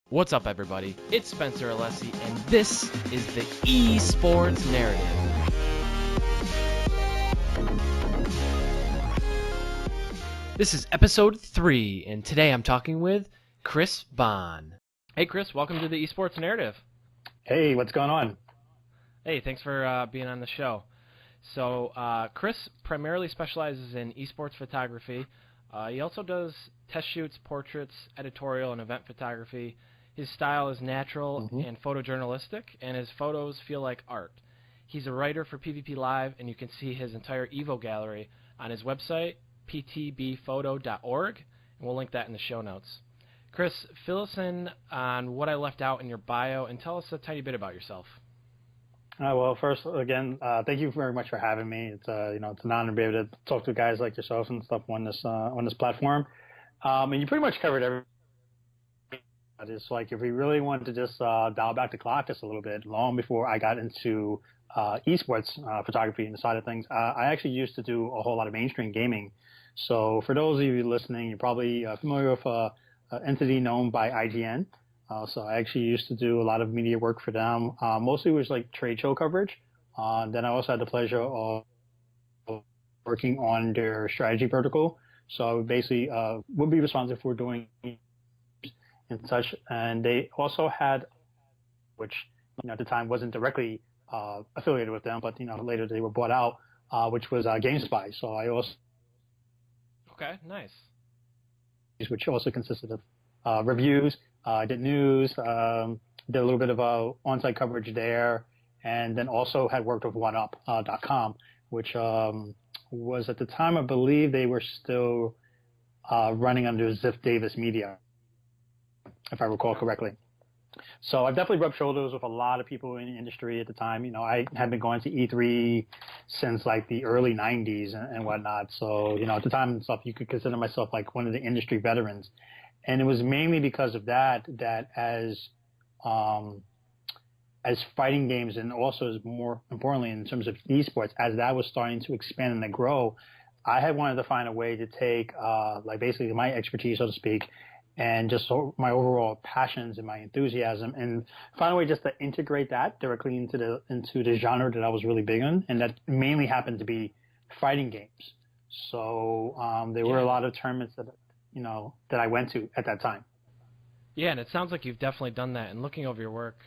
What's up, everybody? It's Spencer Alessi, and this is the Esports Narrative. This is episode 3, and today I'm talking with Chris Bahn. Hey, Chris, welcome to the Esports Narrative. Hey, what's going on? Hey, thanks for being on the show. So, Chris primarily specializes in esports photography. He also does test shoots, portraits, editorial, and event photography. His style is natural and photojournalistic, and his photos feel like art. He's a writer for PvP Live, and you can see his entire Evo gallery on his website, ptbphoto.org, and we'll link that in the show notes. Chris, fill us in on what I left out in your bio, and tell us a tiny bit about yourself. Well, first, again, thank you very much for having me. It's it's an honor to be able to talk to guys like yourself and stuff on this platform. And you pretty much covered everything. It's like if we really wanted to just dial back the clock just a little bit, long before I got into esports photography and the side of things, I actually used to do a whole lot of mainstream gaming. So for those of you listening, you're probably familiar with an entity known by IGN. So I actually used to do a lot of media work for them. Mostly it was like trade show coverage. Then I also had the pleasure of working on their strategy vertical. So I would basically would be responsible for doing and such. And they also had, which at the time wasn't directly affiliated with them, but later they were bought out, which was GameSpy. So I also Nice. Which also consisted of reviews. I did news, did a little bit of on-site coverage there, and then also had worked with OneUp.com, which was at the time, I believe they were still running under Ziff Davis Media, if I recall correctly. So I've definitely rubbed shoulders with a lot of people in the industry at the time. I had been going to E3 since like the early 90s and whatnot. So, at the time and stuff, you could consider myself like one of the industry veterans. And it was mainly because of that as fighting games, and also as more importantly in terms of esports, as that was starting to expand and to grow, I had wanted to find a way to take like basically my expertise, so to speak, and just my overall passions and my enthusiasm, and find a way just to integrate that directly into the genre that I was really big on, and that mainly happened to be fighting games. So there were a lot of tournaments that I went to at that time. Yeah, and it sounds like you've definitely done that. And looking over your work,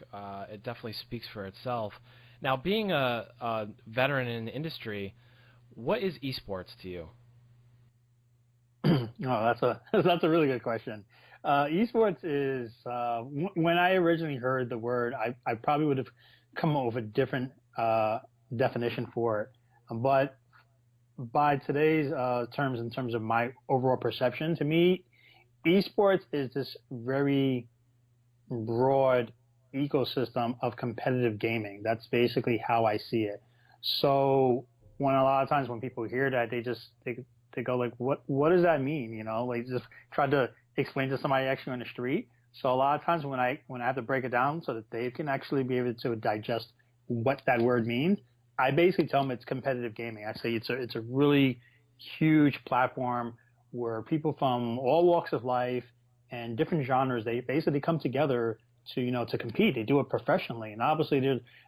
it definitely speaks for itself. Now, being a veteran in the industry, what is esports to you? That's a really good question. Esports is when I originally heard the word, I probably would have come up with a different definition for it. But by today's terms, in terms of my overall perception, to me, esports is this very broad ecosystem of competitive gaming. That's basically how I see it. So when a lot of times when people hear that, they go like, what does that mean? Like just try to explain to somebody actually on the street. So a lot of times when I have to break it down so that they can actually be able to digest what that word means, I basically tell them it's competitive gaming. I say it's a really huge platform where people from all walks of life and different genres, they basically come together to compete. They do it professionally, and obviously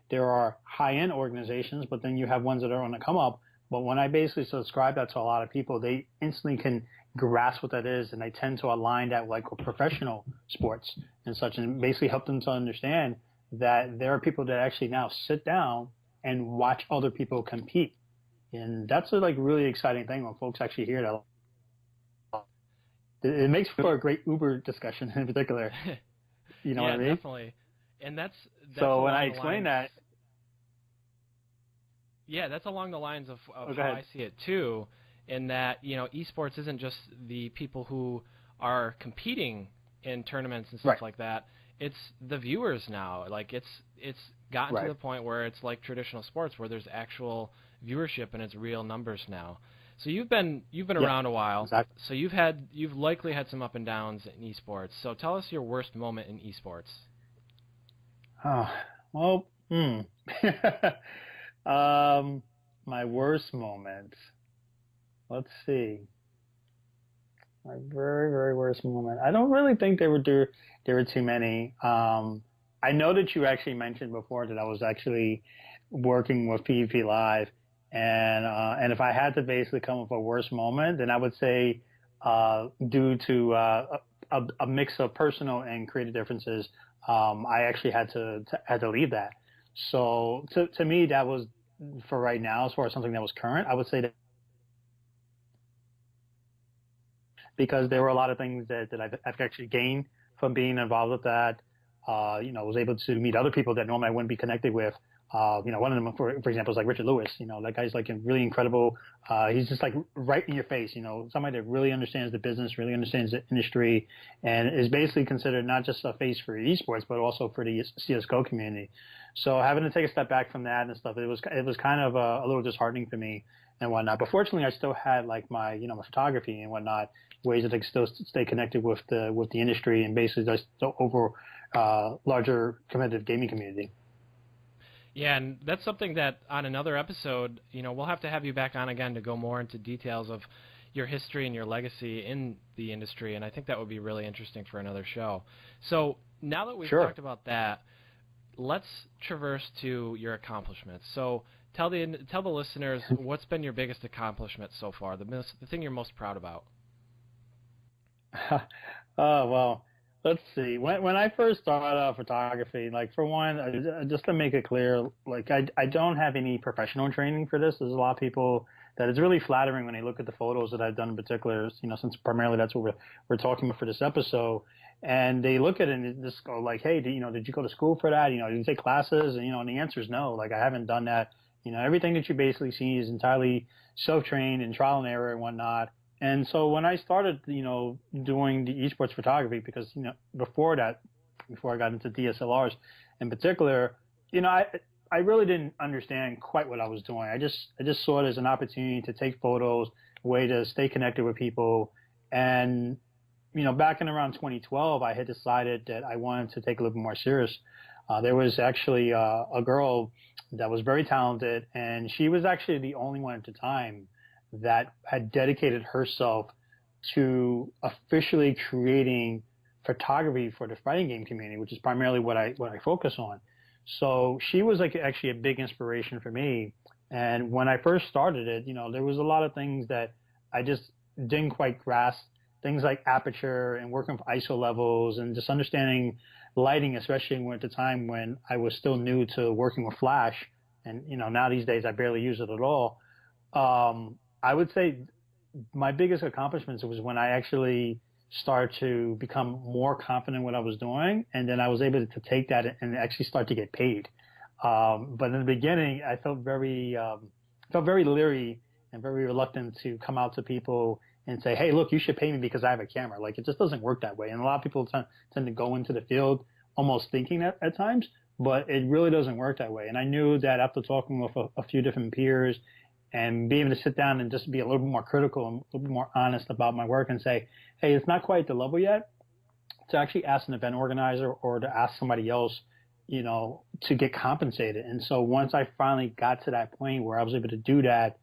there are high-end organizations, but then you have ones that are on the come up. But when I basically subscribe that to a lot of people, they instantly can grasp what that is, and they tend to align that like with professional sports and such, and basically help them to understand that there are people that actually now sit down and watch other people compete. And that's a like really exciting thing when folks actually hear that. It makes for a great Uber discussion in particular. You know what I mean? Yeah, definitely. And that's so when I explain that. Yeah, that's along the lines of how I see it too, in that, esports isn't just the people who are competing in tournaments and stuff like that. It's the viewers now. Like it's gotten to the point where it's like traditional sports where there's actual viewership and it's real numbers now. So you've been around a while. Exactly. So you've likely had some up and downs in esports. So tell us your worst moment in esports. My worst moment. Let's see. My very, very worst moment. I don't really think there were too many. I know that you actually mentioned before that I was actually working with PvP Live, and if I had to basically come up with a worst moment, then I would say due to a mix of personal and creative differences, I actually had to leave that. So to me, that was for right now, as far as something that was current, I would say that because there were a lot of things that I've actually gained from being involved with that. I was able to meet other people that normally I wouldn't be connected with. One of them, for example, is like Richard Lewis. That guy's like really incredible. He's just like right in your face. Somebody that really understands the business, really understands the industry, and is basically considered not just a face for esports, but also for the CS:GO community. So having to take a step back from that and stuff, it was kind of a little disheartening for me and whatnot. But fortunately, I still had like my my photography and whatnot, ways that I could still stay connected with the industry and basically just the over larger competitive gaming community. Yeah, and that's something that on another episode, we'll have to have you back on again to go more into details of your history and your legacy in the industry, and I think that would be really interesting for another show. So now that we've Sure. talked about that, let's traverse to your accomplishments. So tell the listeners what's been your biggest accomplishment so far, the thing you're most proud about. Oh, well, let's see. When I first started photography, like for one, just to make it clear, like I don't have any professional training for this. There's a lot of people that it's really flattering when they look at the photos that I've done in particular, since primarily that's what we're talking about for this episode. And they look at it and just go like, hey, did you go to school for that? Did you take classes? And the answer is no. Like I haven't done that. Everything that you basically see is entirely self-trained and trial and error and whatnot. And so when I started, doing the esports photography, because, before that, before I got into DSLRs in particular, I really didn't understand quite what I was doing. I just saw it as an opportunity to take photos, a way to stay connected with people. And, back in around 2012, I had decided that I wanted to take a little bit more serious. There was actually a girl that was very talented, and she was actually the only one at the time that had dedicated herself to officially creating photography for the fighting game community, which is primarily what I focus on. So she was like actually a big inspiration for me. And when I first started it, there was a lot of things that I just didn't quite grasp. Things like aperture and working with ISO levels and just understanding lighting, especially at the time when I was still new to working with flash. And now these days I barely use it at all. I would say my biggest accomplishments was when I actually started to become more confident in what I was doing, and then I was able to take that and actually start to get paid. But in the beginning, I felt very leery and very reluctant to come out to people and say, hey, look, you should pay me because I have a camera. Like, it just doesn't work that way. And a lot of people tend to go into the field almost thinking that at times, but it really doesn't work that way. And I knew that after talking with a few different peers and being able to sit down and just be a little bit more critical and a little bit more honest about my work and say, hey, it's not quite the level yet, to actually ask an event organizer or to ask somebody else, to get compensated. And so once I finally got to that point where I was able to do that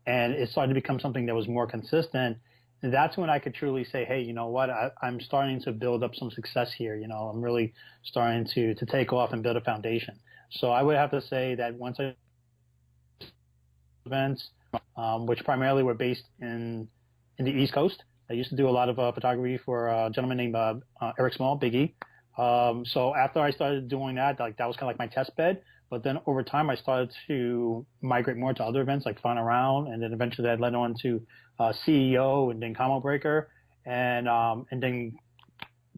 and it started to become something that was more consistent, that's when I could truly say, hey, you know what, I'm starting to build up some success here. I'm really starting to take off and build a foundation. So I would have to say that once I events, which primarily were based in the East Coast. I used to do a lot of photography for a gentleman named Eric Small, Biggie. So after I started doing that, like that was kind of like my test bed. But then over time, I started to migrate more to other events like Fun Around, and then eventually that led on to CEO, and then Combo Breaker, and then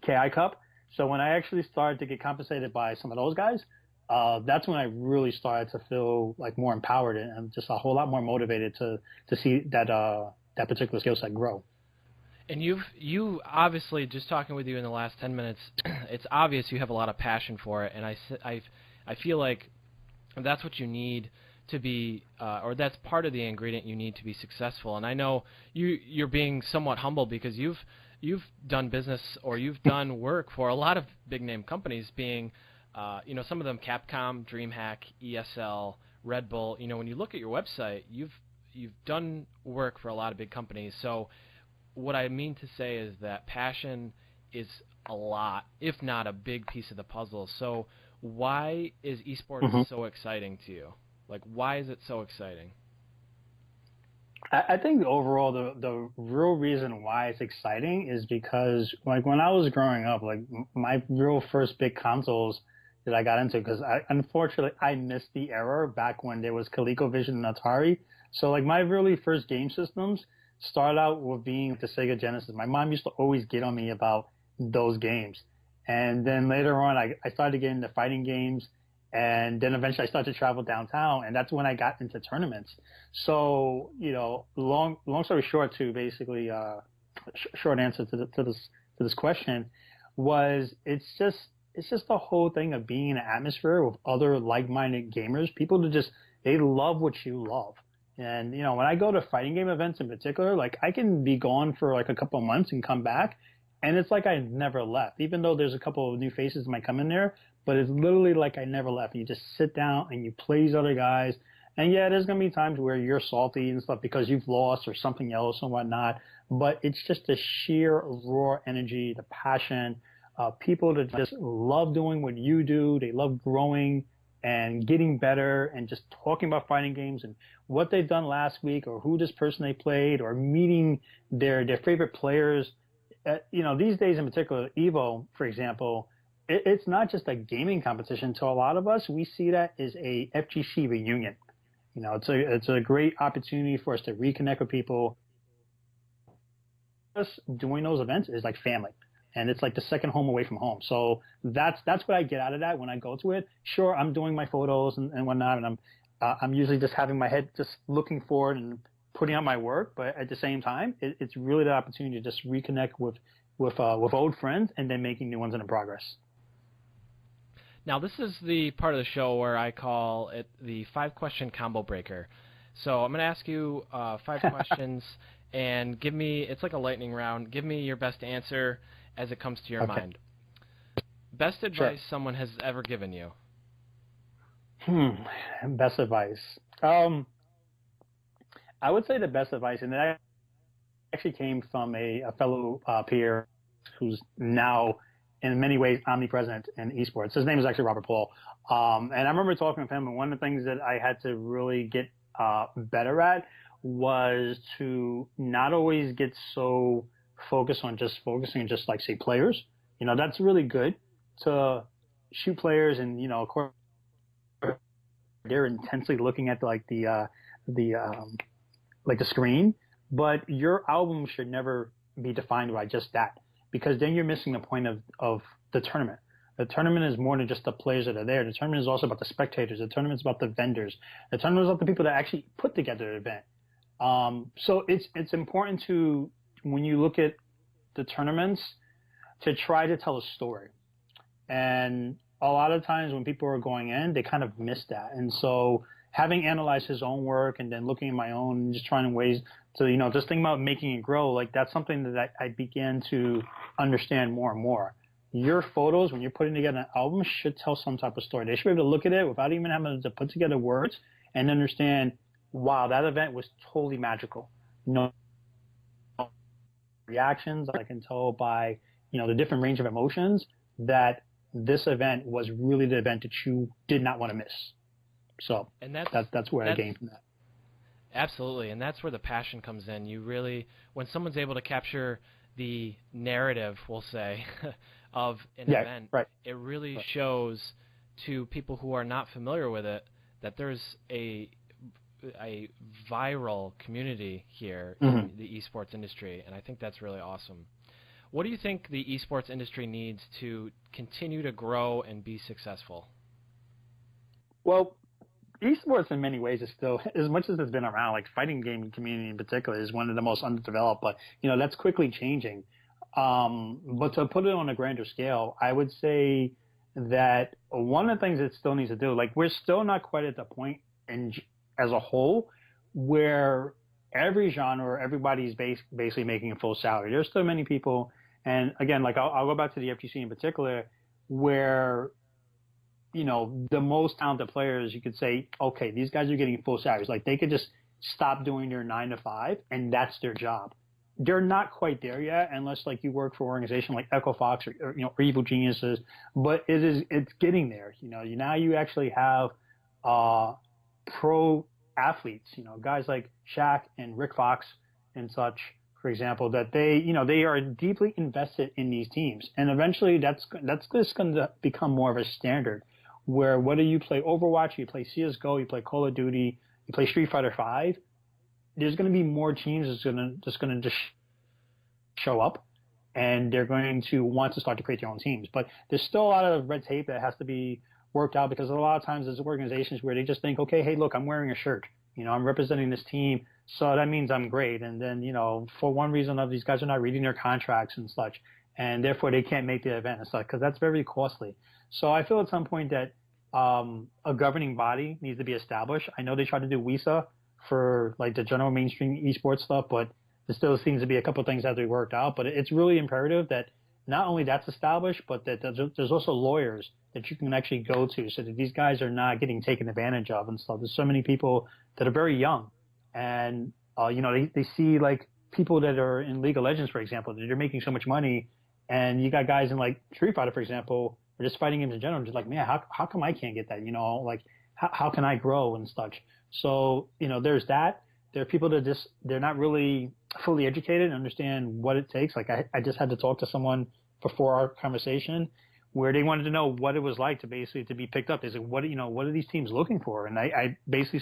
KI Cup. So when I actually started to get compensated by some of those guys, that's when I really started to feel like more empowered and just a whole lot more motivated to see that that particular skill set grow. And you obviously, just talking with you in the last 10 minutes, it's obvious you have a lot of passion for it, and I feel like that's what you need to be, or that's part of the ingredient you need to be successful. And I know you're being somewhat humble because you've done business or you've done work for a lot of big name companies, being some of them Capcom, DreamHack, ESL, Red Bull. When you look at your website, you've done work for a lot of big companies. So what I mean to say is that passion is a lot, if not a big piece of the puzzle. So why is esports so exciting to you? Like, why is it so exciting? I think overall the real reason why it's exciting is because like when I was growing up, like my real first big consoles that I got into, because unfortunately I missed the era back when there was ColecoVision and Atari. So like my really first game systems started out with being the Sega Genesis. My mom used to always get on me about those games. And then later on, I started getting into fighting games. And then eventually I started to travel downtown, and that's when I got into tournaments. So, long story short, to basically short answer to this question was it's just the whole thing of being in an atmosphere with other like-minded gamers, people they love what you love. And when I go to fighting game events in particular, like I can be gone for like a couple of months and come back, and it's like I never left, even though there's a couple of new faces that might come in there. But it's literally like I never left. You just sit down and you play these other guys. And yeah, there's going to be times where you're salty and stuff because you've lost or something else and whatnot. But it's just the sheer raw energy, the passion, people that just love doing what you do. They love growing and getting better and just talking about fighting games and what they've done last week or who this person they played or meeting their favorite players. These days in particular, Evo, for example, it's not just a gaming competition. To a lot of us, we see that as a FGC reunion. It's a great opportunity for us to reconnect with people. Us doing those events is like family, and it's like the second home away from home. So that's what I get out of that when I go to it. Sure, I'm doing my photos and whatnot, and I'm usually just having my head just looking forward and putting out my work. But at the same time, it's really the opportunity to just reconnect with old friends and then making new ones in progress. Now, this is the part of the show where I call it the 5-question combo breaker. So I'm going to ask you 5 questions, and it's like a lightning round. Give me your best answer as it comes to your mind. Best advice someone has ever given you? Best advice. I would say the best advice, and that actually came from a fellow peer who's now in many ways omnipresent in esports. His name is actually Robert Paul. And I remember talking with him, and one of the things that I had to really get better at was to not always get so focused on just like, say, players. That's really good to shoot players and, of course, they're intensely looking at like the screen, but your album should never be defined by just that, because then you're missing the point of the tournament. The tournament is more than just the players that are there. The tournament is also about the spectators. The tournament is about the vendors. The tournament is about the people that actually put together the event. So it's important to, when you look at the tournaments, to try to tell a story. And a lot of times when people are going in, they kind of miss that. And so having analyzed his own work and then looking at my own and just trying ways to, just think about making it grow, like that's something that I began to understand more and more. Your photos, when you're putting together an album, should tell some type of story. They should be able to look at it without even having to put together words and understand, wow, that event was totally magical. Reactions, I can tell by, the different range of emotions that this event was really the event that you did not want to miss. So and that's where I gained from that. Absolutely, and that's where the passion comes in. You really, when someone's able to capture the narrative, we'll say, of an event, it really shows to people who are not familiar with it that there's a viral community here in the esports industry, and I think that's really awesome. What do you think the esports industry needs to continue to grow and be successful? Well, esports in many ways is still, as much as it's been around, like fighting game community in particular is one of the most underdeveloped, but that's quickly changing. But to put it on a grander scale, I would say that one of the things it still needs to do, like we're still not quite at the point as a whole where every genre, everybody's basically making a full salary. There's still many people, and again, like I'll go back to the FGC in particular, where the most talented players, you could say, okay, these guys are getting full salaries. Like they could just stop doing their 9 to 5 and that's their job. they're not quite there yet, unless like you work for an organization like Echo Fox or or Evil Geniuses. But it's getting there. Now you actually have pro athletes. Guys like Shaq and Rick Fox and such, for example, that they are deeply invested in these teams, and eventually that's just going to become more of a standard. Where whether you play Overwatch, you play CS:GO, you play Call of Duty, you play Street Fighter V, there's going to be more teams that's going to just show up, and they're going to want to start to create their own teams. But there's still a lot of red tape that has to be worked out, because a lot of times there's organizations where they just think, okay, hey, look, I'm wearing a shirt, I'm representing this team, so that means I'm great. And then, for one reason or another, these guys are not reading their contracts and such, and therefore they can't make the event and such, because that's very costly. So I feel at some point that a governing body needs to be established. I know they tried to do WISA for like the general mainstream esports stuff, but there still seems to be a couple of things that have to be worked out. But it's really imperative that not only that's established, but that there's also lawyers that you can actually go to, so that these guys are not getting taken advantage of and stuff. There's so many people that are very young, and they see like people that are in League of Legends, for example, that they're making so much money, and you got guys in like Street Fighter, for example, or just fighting games in general, just like, man, how come I can't get that? Like how can I grow and such? So there's that. There are people that they're not really fully educated and understand what it takes. Like I just had to talk to someone before our conversation where they wanted to know what it was like to be picked up. They said, what are these teams looking for? And I basically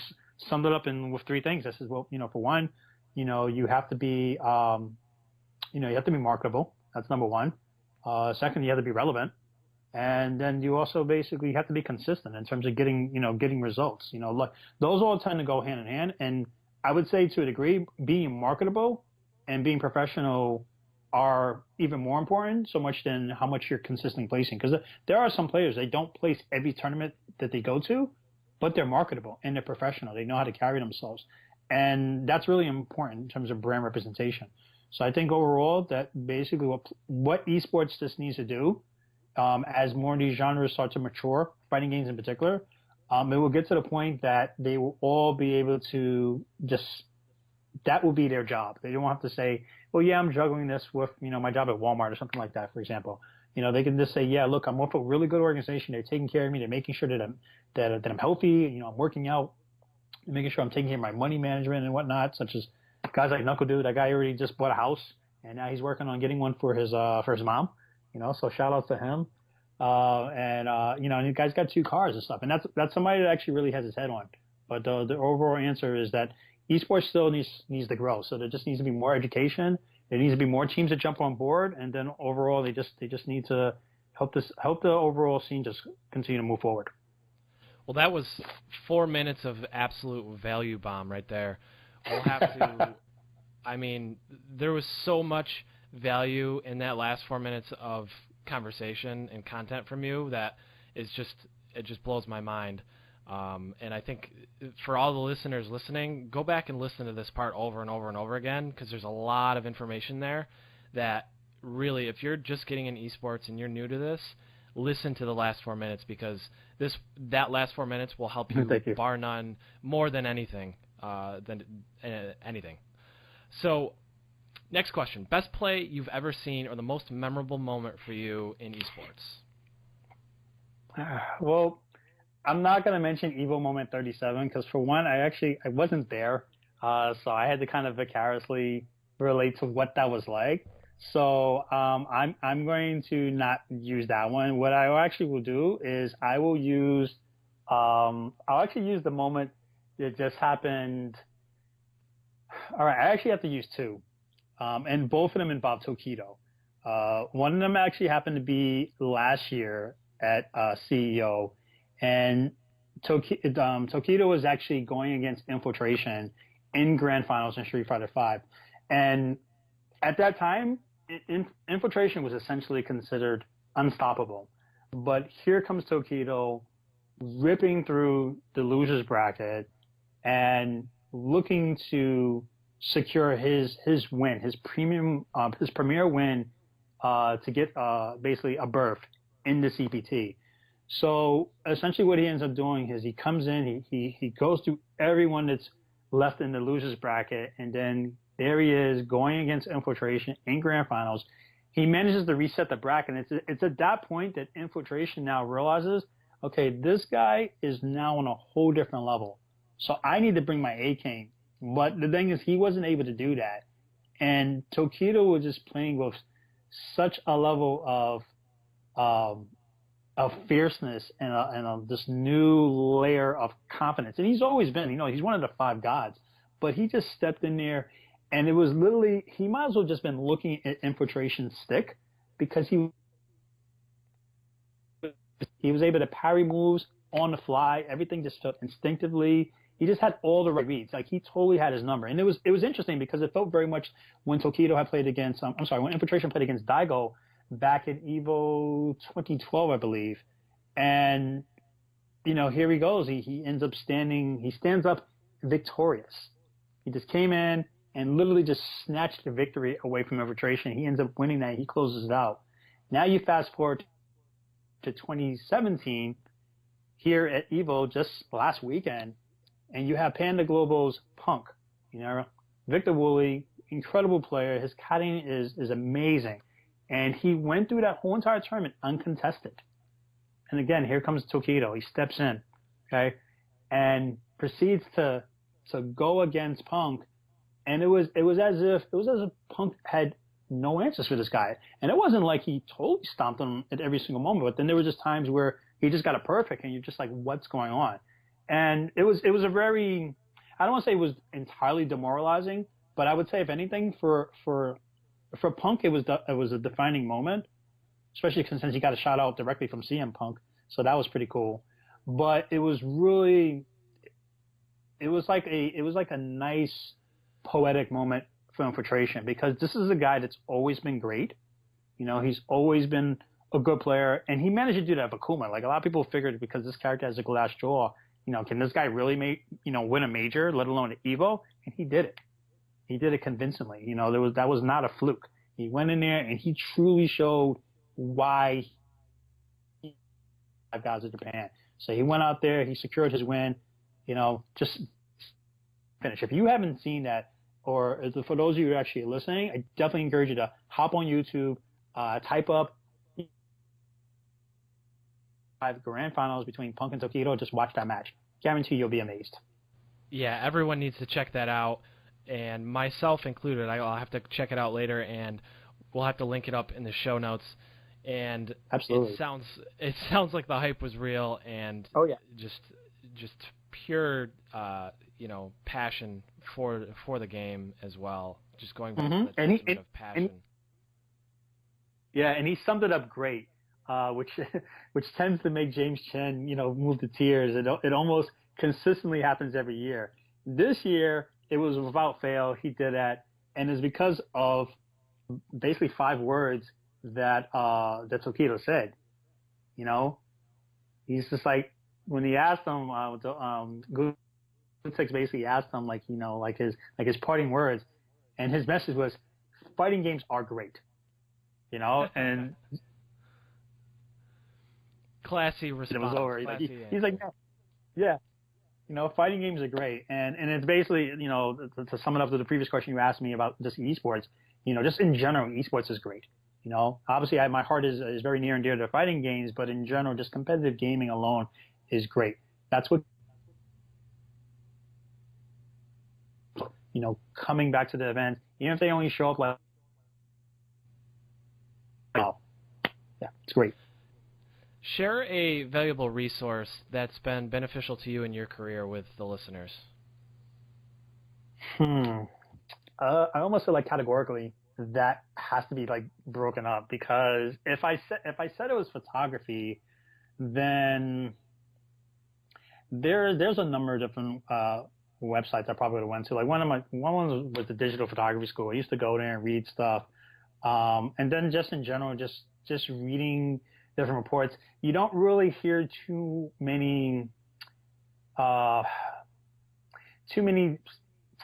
summed it up with three things. I said, well, for one, you have to be, you have to be marketable. That's number one. Second, you have to be relevant. And then you also basically have to be consistent in terms of getting results. Like those all tend to go hand in hand. And I would say to a degree, being marketable and being professional are even more important, so much than how much you're consistently placing. Because there are some players, they don't place every tournament that they go to, but they're marketable and they're professional. They know how to carry themselves. And that's really important in terms of brand representation. So I think overall that basically what esports just needs to do, as more of these genres start to mature, fighting games in particular, it will get to the point that they will all be able to that will be their job. They don't have to say, well, yeah, I'm juggling this with, my job at Walmart or something like that, for example. They can just say, yeah, look, I'm with a really good organization. They're taking care of me. They're making sure that I'm healthy. I'm working out, making sure I'm taking care of my money management and whatnot, such as guys like Knuckle Dude. That guy already just bought a house, and now he's working on getting one for his mom. So shout out to him. And the guy's got 2 cars and stuff, and that's somebody that actually really has his head on. But the overall answer is that esports still needs to grow. So there just needs to be more education. There needs to be more teams that jump on board, and then overall they just need to help the overall scene just continue to move forward. Well, that was 4 minutes of absolute value bomb right there. We'll have to. I mean, there was so much value in that last 4 minutes of conversation and content from you that it just blows my mind. And I think for all the listeners listening, go back and listen to this part over and over and over again, because there's a lot of information there that really, if you're just getting in esports and you're new to this, listen to the last 4 minutes, because that last 4 minutes will help you, Thank you. Bar none, more than anything. So, next question. Best play you've ever seen, or the most memorable moment for you in esports? Well, I'm not going to mention Evo Moment 37, because for one, I wasn't there, so I had to kind of vicariously relate to what that was like. So I'm going to not use that one. What I actually will do is I'll actually use the moment that just happened. All right, I actually have to use 2, and both of them involve Tokido. One of them actually happened to be last year at CEO, and Tokido was actually going against Infiltration in Grand Finals in Street Fighter V. And at that time, Infiltration was essentially considered unstoppable. But here comes Tokido ripping through the losers bracket and looking to secure his win, his premier win, to get basically a berth in the CPT. So essentially what he ends up doing is he comes in, he goes through everyone that's left in the losers bracket, and then there he is going against Infiltration in grand finals. He manages to reset the bracket. And it's at that point that Infiltration now realizes, okay, this guy is now on a whole different level. So I need to bring my A game. But the thing is, he wasn't able to do that. And Tokido was just playing with such a level of fierceness and this new layer of confidence. And he's always been, he's one of the 5 gods. But he just stepped in there, and it was literally, he might as well just been looking at Infiltration's stick, because he was able to parry moves on the fly. Everything just felt instinctively. He just had all the right reads. Like, he totally had his number. And it was interesting because it felt very much when Tokido had played against, when Infiltration played against Daigo back at EVO 2012, I believe. And, here he goes. He stands up victorious. He just came in and literally just snatched the victory away from Infiltration. He ends up winning that. He closes it out. Now you fast forward to 2017 here at EVO just last weekend, and you have Panda Global's Punk. Victor Woolley, incredible player. His cutting is amazing. And he went through that whole entire tournament uncontested. And again, here comes Tokido. He steps in, okay, and proceeds to go against Punk. And it was as if Punk had no answers for this guy. And it wasn't like he totally stomped him at every single moment, but then there were just times where he just got it perfect, and you're just like, what's going on? And it was a very, I don't want to say it was entirely demoralizing, but I would say, if anything, for Punk, it was a defining moment, especially since he got a shout out directly from CM Punk, so that was pretty cool. But it was really, it was like a nice poetic moment for Infiltration, because this is a guy that's always been great. He's always been a good player, and he managed to do that with Akuma. Like, a lot of people figured, because this character has a glass jaw, can this guy really win a major, let alone an EVO? And he did it. He did it convincingly. That was not a fluke. He went in there and he truly showed why he 5 guys of Japan. So he went out there, he secured his win, just finish. If you haven't seen that, or for those of you who are actually listening, I definitely encourage you to hop on YouTube, type up 5 grand finals between Punk and Tokido, just watch that match. Guarantee you'll be amazed. Yeah, everyone needs to check that out, and myself included. I'll have to check it out later, and we'll have to link it up in the show notes. And absolutely, it sounds like the hype was real, and oh yeah, just pure passion for the game as well. Just going back to the sentiment of passion. And he summed it up great. Which tends to make James Chen, move to tears. It almost consistently happens every year. This year, it was without fail. He did that, and it's because of basically 5 words that Tokido said. He's just like, when he asked him, Gutex basically asked him like his parting words, and his message was, "Fighting games are great," and. Classy response. It was over. He's like, yeah, fighting games are great, and it's basically, to sum it up to the previous question you asked me about just esports, just in general, esports is great. Obviously my heart is very near and dear to fighting games, but in general, just competitive gaming alone is great. That's what, coming back to the event, even if they only show up like, wow, yeah, it's great. Share a valuable resource that's been beneficial to you in your career with the listeners. I almost feel like categorically that has to be like broken up, because if I said it was photography, then there's a number of different websites I probably would have went to. Like one was the digital photography school. I used to go there and read stuff, and then just in general, just reading different reports. You don't really hear too many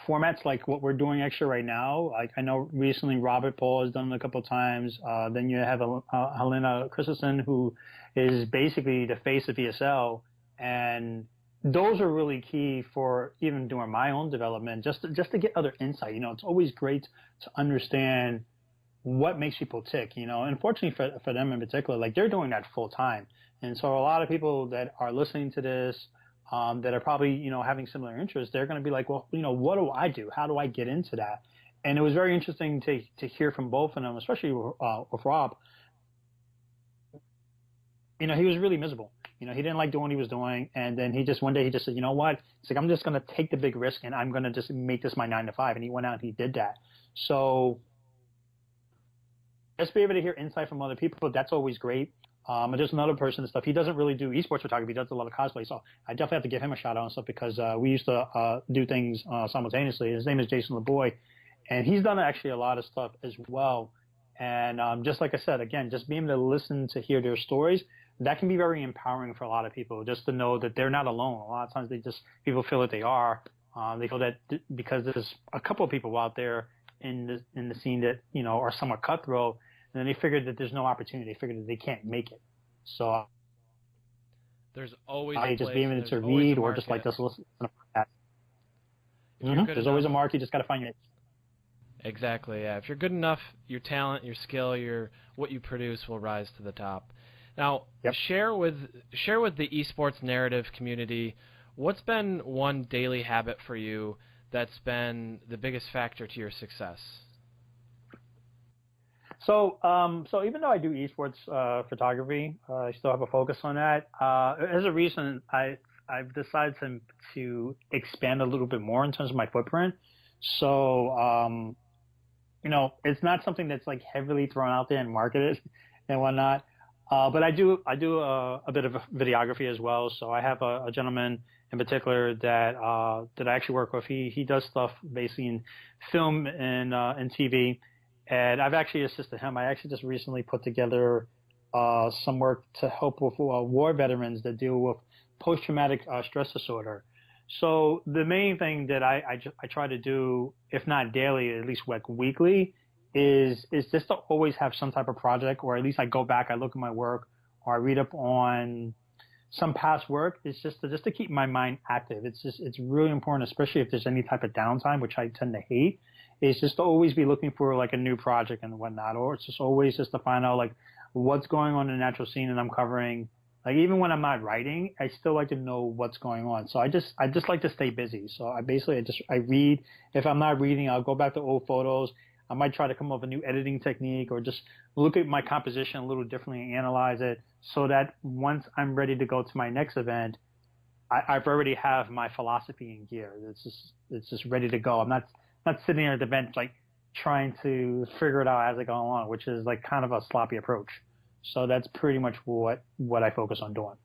formats like what we're doing extra right now. Like, I know recently Robert Paul has done it a couple of times. Then you have Helena Christensen, who is basically the face of ESL, and those are really key for even doing my own development, just to get other insight. It's always great to understand what makes people tick, and fortunately for them in particular, like they're doing that full time. And so a lot of people that are listening to this, that are probably, having similar interests, they're going to be like, well, what do I do? How do I get into that? And it was very interesting to hear from both of them, especially with Rob. He was really miserable. He didn't like doing what he was doing. And then one day he just said, you know what? It's like, I'm just going to take the big risk and I'm going to just make this my 9 to 5. And he went out and he did that. So just be able to hear insight from other people. That's always great. And there's another person and stuff. He doesn't really do esports photography. He does a lot of cosplay. So I definitely have to give him a shout out and stuff because we used to do things simultaneously. His name is Jason LeBoy. And he's done actually a lot of stuff as well. And just like I said, again, just being able to listen to hear their stories, that can be very empowering for a lot of people, just to know that they're not alone. A lot of times people feel that they are. They feel that because there's a couple of people out there in the scene that, are somewhat cutthroat, and then they figure that there's no opportunity. They figure that they can't make it. So there's always just being able to read or just like just listen. There's always a mark. You just got to find your niche. Exactly, yeah. If you're good enough, your talent, your skill, what you produce will rise to the top. Now, share with the esports narrative community, what's been one daily habit for you that's been the biggest factor to your success? So even though I do esports photography, I still have a focus on that. As a reason, I've decided to expand a little bit more in terms of my footprint. So it's not something that's like heavily thrown out there and marketed and whatnot. But I do a bit of videography as well. So I have a gentleman in particular that I actually work with. He does stuff basically in film and TV, and I've actually assisted him. I actually just recently put together some work to help with war veterans that deal with post-traumatic stress disorder. So the main thing that I try to do, if not daily, at least like weekly, is just to always have some type of project, or at least I go back, I look at my work, or I read up on some past work. It's just to keep my mind active. It's really important, especially if there's any type of downtime, which I tend to hate. Is just to always be looking for like a new project and whatnot, or it's just always just to find out like what's going on in the natural scene that I'm covering. Like even when I'm not writing, I still like to know what's going on. So I just like to stay busy. So I read. If I'm not reading, I'll go back to old photos. I might try to come up with a new editing technique, or just look at my composition a little differently and analyze it, so that once I'm ready to go to my next event, I've already have my philosophy in gear. It's just ready to go. I'm not sitting there at the bench like trying to figure it out as I go along, which is like kind of a sloppy approach. So that's pretty much what I focus on doing.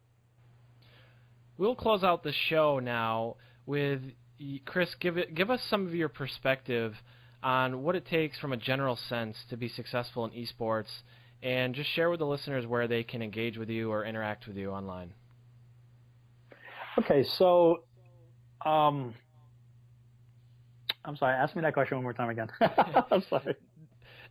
We'll close out the show now with Chris. Give us some of your perspective on what it takes from a general sense to be successful in esports, and just share with the listeners where they can engage with you or interact with you online. Okay, so I'm sorry, ask me that question one more time again. I'm sorry.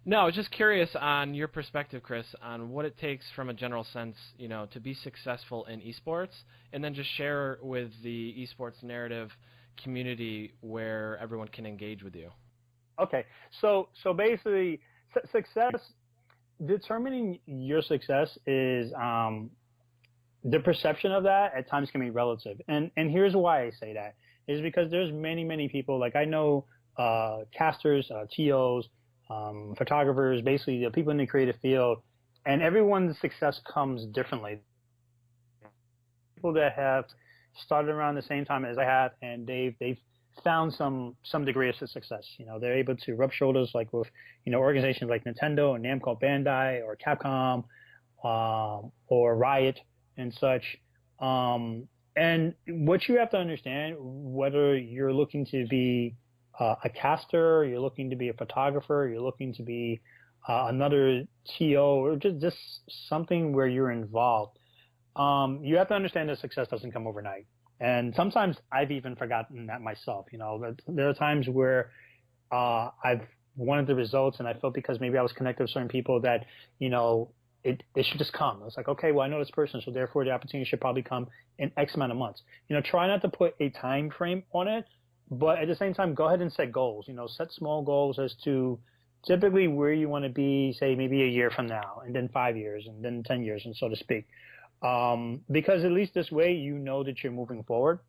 No, I was just curious on your perspective, Chris, on what it takes from a general sense, to be successful in esports, and then just share with the esports narrative community where everyone can engage with you. Okay, so basically, success, determining your success is the perception of that at times can be relative, and here's why I say that is because there's many people, like I know casters, TOs, photographers, basically the people in the creative field, and everyone's success comes differently. People that have started around the same time as I have, and they've found some degree of success. They're able to rub shoulders like with organizations like Nintendo and Namco Bandai or Capcom or Riot and such. And what you have to understand, whether you're looking to be a caster, you're looking to be a photographer, you're looking to be another TO, or just something where you're involved, you have to understand that success doesn't come overnight. And sometimes I've even forgotten that myself. There are times where I've wanted the results, and I felt because maybe I was connected with certain people that, it should just come. It's like, okay, well, I know this person, so therefore the opportunity should probably come in X amount of months. Try not to put a time frame on it, but at the same time, go ahead and set goals. Set small goals as to typically where you want to be, say maybe a year from now, and then 5 years, and then 10 years, and so to speak. Because at least this way, that you're moving forward.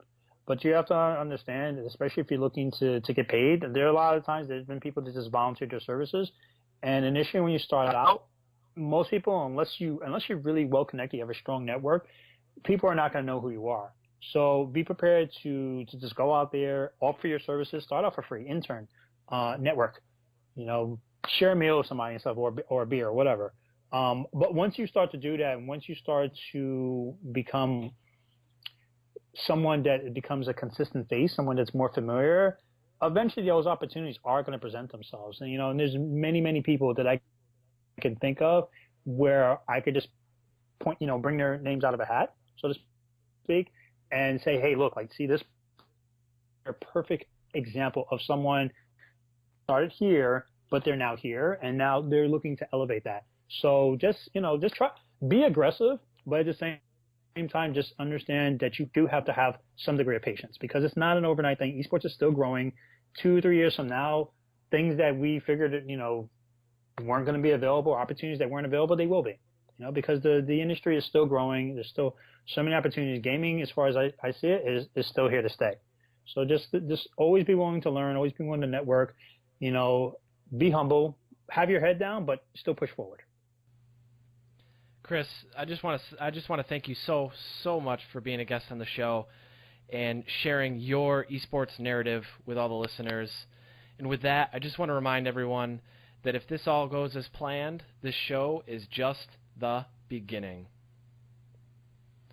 But you have to understand, especially if you're looking to get paid, there are a lot of times there's been people that just volunteer their services. And initially when you start out, most people, unless you're really well connected, you have a strong network, people are not going to know who you are. So be prepared to just go out there, offer your services, start off for free, intern, network, share a meal with somebody and stuff, or a beer or whatever. But once you start to do that, and once you start to become someone that becomes a consistent face, someone that's more familiar, eventually those opportunities are going to present themselves. And there's many, many people that I can think of where I could just bring their names out of a hat, so to speak, and say, hey, look, see this, a perfect example of someone started here, but they're now here, and now they're looking to elevate that. So just try, be aggressive, but at the same time, just understand that you do have to have some degree of patience, because it's not an overnight thing. Esports is still growing. 2-3 years from now, things that we figured that, weren't going to be available, opportunities that weren't available, they will be, because the industry is still growing. There's still so many opportunities. Gaming, as far as I see it, is still here to stay. So just always be willing to learn, always be willing to network, be humble, have your head down, but still push forward. Chris, I just want to thank you so much for being a guest on the show and sharing your esports narrative with all the listeners. And with that, I just want to remind everyone that if this all goes as planned, this show is just the beginning.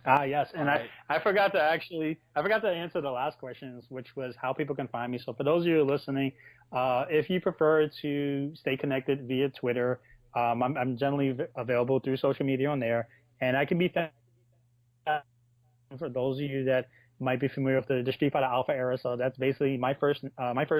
Yes, and right. I forgot to answer the last questions, which was how people can find me. So for those of you listening, if you prefer to stay connected via Twitter, I'm generally available through social media on there, and I can be found for those of you that might be familiar with the Street Fighter Alpha era. So that's basically my first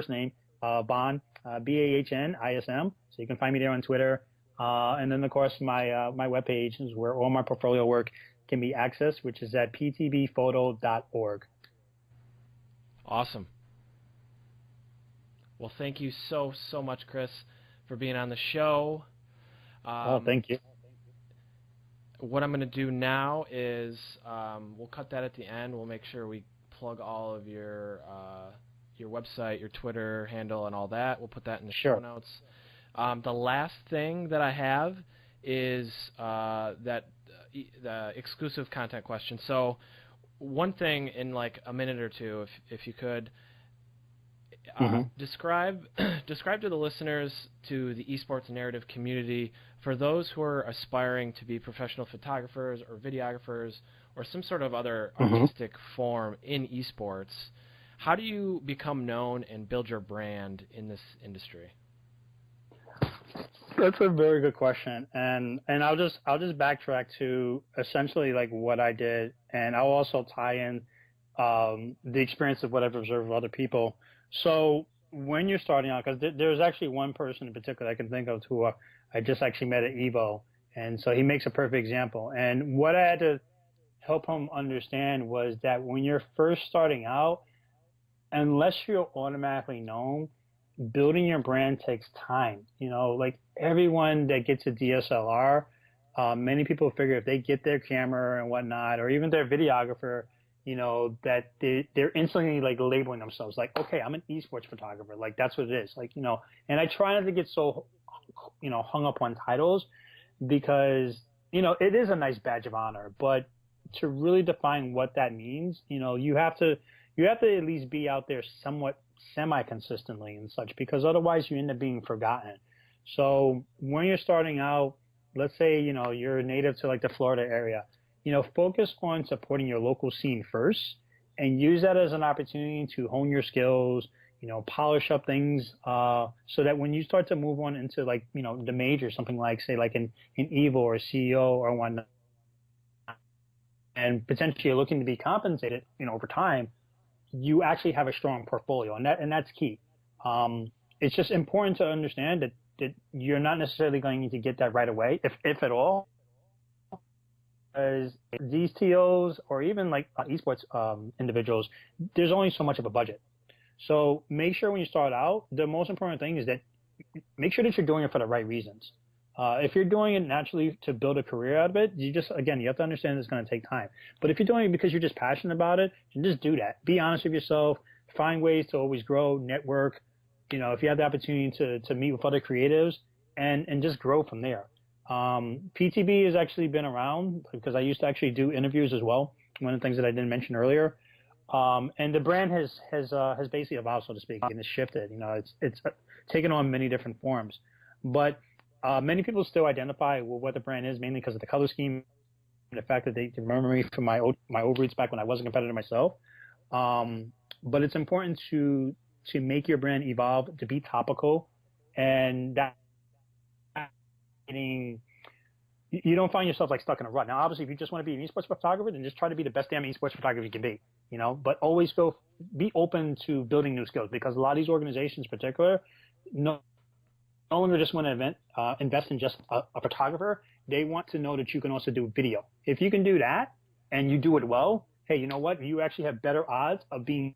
name, Bahn, BAHNISM. So you can find me there on Twitter, and then of course my webpage is where all my portfolio work can be accessed, which is at ptbphoto.org. Awesome. Well, thank you so much, Chris, for being on the show. Thank you. What I'm going to do now is we'll cut that at the end. We'll make sure we plug all of your website, your Twitter handle, and all that. We'll put that in the show notes. The last thing that I have is the exclusive content question. So one thing in like a minute or two, if you could, describe to the listeners, to the esports narrative community, for those who are aspiring to be professional photographers or videographers or some sort of other artistic form in esports, how do you become known and build your brand in this industry? That's a very good question, and I'll just backtrack to essentially like what I did, and I'll also tie in the experience of what I've observed of other people. So when you're starting out, because there's actually one person in particular I can think of who I just actually met at Evo, and so he makes a perfect example. And what I had to help him understand was that when you're first starting out, unless you're automatically known, building your brand takes time. Like everyone that gets a DSLR, many people figure if they get their camera and whatnot, or even their videographer, that they're instantly like labeling themselves like, okay, I'm an esports photographer. Like that's what it is. Like, and I try not to get so, hung up on titles, because, it is a nice badge of honor, but to really define what that means, you have to at least be out there somewhat semi-consistently and such, because otherwise you end up being forgotten. So when you're starting out, let's say, you're native to like the Florida area, focus on supporting your local scene first and use that as an opportunity to hone your skills, polish up things, so that when you start to move on into like, the major, something like, say, like in Evo or CEO or whatnot, and potentially you're looking to be compensated, over time, you actually have a strong portfolio, and that's key. It's just important to understand that you're not necessarily going to get that right away, if at all. these TOs or even like esports individuals, there's only so much of a budget. So make sure when you start out, the most important thing is that make sure that you're doing it for the right reasons. If you're doing it naturally to build a career out of it, you have to understand it's going to take time. But if you're doing it because you're just passionate about it, then just do that. Be honest with yourself. Find ways to always grow, network. If you have the opportunity to meet with other creatives and just grow from there. PTB has actually been around because I used to actually do interviews as well. One of the things that I didn't mention earlier. And the brand has basically evolved, so to speak, and it's shifted. It's taken on many different forms. But many people still identify with what the brand is, mainly because of the color scheme and the fact that they remember me from my old roots back when I was a competitor myself. But it's important to make your brand evolve, to be topical, and that you don't find yourself like stuck in a rut. Now, obviously, if you just want to be an esports photographer, then just try to be the best damn esports photographer you can be. But always be open to building new skills, because a lot of these organizations, in particular, no longer just want to invest in just a photographer. They want to know that you can also do video. If you can do that and you do it well, hey, you know what? You actually have better odds of being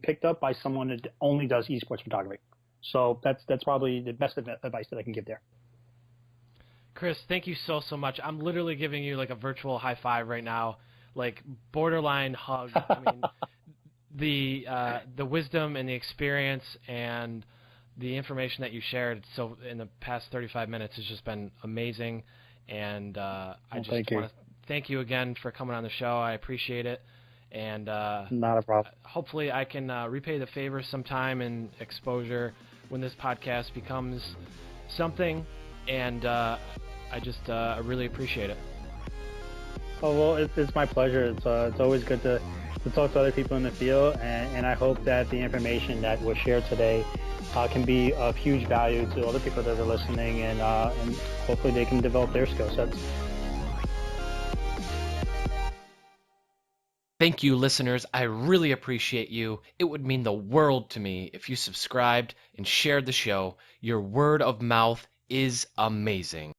picked up by someone that only does esports photography. So that's probably the best advice that I can give there. Chris, thank you so much. I'm literally giving you like a virtual high five right now, like borderline hug. I mean, the wisdom and the experience and the information that you shared so in the past 35 minutes has just been amazing. And I just want to thank you again for coming on the show. I appreciate it. And not a problem. Hopefully I can repay the favor sometime in exposure when this podcast becomes something. And I really appreciate it. Oh, well, it's my pleasure. It's always good to talk to other people in the field, and I hope that the information that was shared today can be of huge value to other people that are listening, and hopefully they can develop their skill sets. Thank you, listeners. I really appreciate you. It would mean the world to me if you subscribed and shared the show. Your word of mouth is amazing.